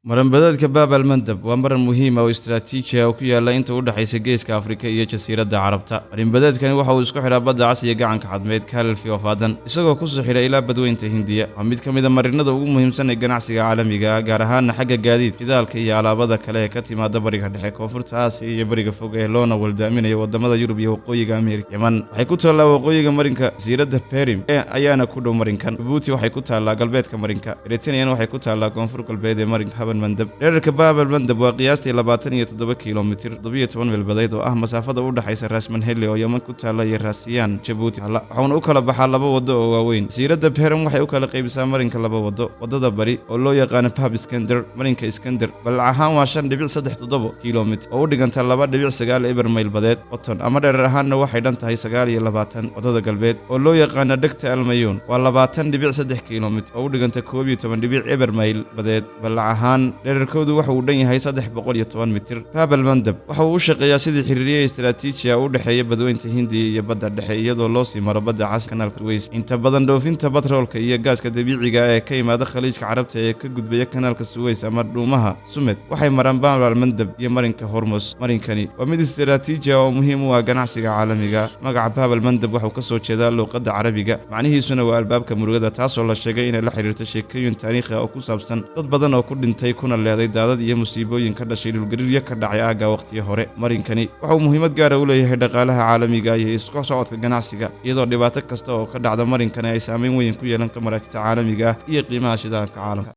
maranbadeedka Bab al-Mandab waa maran muhiim ah oo istiraatiiji ah oo ku yaala inta u dhaxaysa Geeska Afrika iyo Jasiiradda Carabta. Maranbadeedkani waxa uu isku xidhaa badda Cas iyo gacanka cadmeed Gulf of Aden, isagoo ku soo xidha ilaa badweynta Hindiya. Waa mid ka mid ah marinada ugu muhiimsan ee ganacsiga caalamiga ah, gaar ahaan xagga gaadiidka, shidaalka iyo alaabada kale ee ka timaada Bariga Dhexe, Koonfurta Aasiya iyo Bariga Fog ee loona waldaaminayo wadamada Yurub iyo Waqooyiga Ameerika. Yemen waxay ku taallaa waqooyiga marinka, Jasiiradda Perim ayaana ku dhow marinkan. Djibouti waxay ku taallaa galbeedka marinka, Eritrea waxay ku taallaa koonfur galbeed ee marinka Bab al-Mandab. Dhererka Bab al-Mandab waa qiyaastii 27 kiiloomitir, 17 milbadeed oo ah masaafada u dhaxaysa Ras Manhele oo Yemen ku taalla iyo Raasiyaan Djibouti. Waxaana u kala baxaa laba wado oo waaweyn. Jasiiradda Perim waxay u kala qaybisaa marinka laba wado. Wadada bari oo loo yaqaan Bab Iskandar, marinka Iskandar, balac ahaan waa 5.37 kiiloomitir oo u dhiganta 2.9 milbadeed qoton, ama dherer ahaanna waxay dhan tahay 29. Wadada galbeed oo loo yaqaan Dhegta Al-Mayuun waa 20.3 kiiloomitir oo u dhiganta 11.1 milbadeed, balac ahaan dhererkoodu waxa uu dhan yahay 310 mitir. Bab al-Mandab waxa uu u shaqeeyaa sidii xiriiriye istiraatiiji ah u dhaxeeya badweynta Hindiya iyo badda dhexe, iyadoo loo sii maro badda Cas, kanaalka Suez. Inta badan dhoofinta batroolka iyo gaaska dabiiciga ah ee ka yimaada Khaliijka Carabta ee ka gudbaya kanaalka Suez ama dhuumaha Sumed waxay maraan Bab al-Mandab iyo marinka Hormuz. Marinkani waa mid istiraatiiji ah oo muhiim u ah ganacsiga caalamiga. Magaca Bab al-Mandab waxa uu ka soo jeedaa luqadda Carabiga, macnihiisuna waa albaabka murugada, taasoo la sheegay inay la xiriirto sheekooyin taariikhi ah oo ku saabsan dad badan oo ku dhintay kuna leeday daadad iyo musiibooyin ka dhashay dhulgariiryo ka dhacay aagga waqtiyo hore. Marinkani waxa uu muhiimad gaar ah u leeyahay dhaqaalaha caalamiga iyo isku socodka ganacsiga, iyadoo dhibaato kasta oo ka dhacda marinkani ay saameyn weyn ku yeelan karto maraakiibta caalamiga ah iyo qiimaha shidaalka caalamka.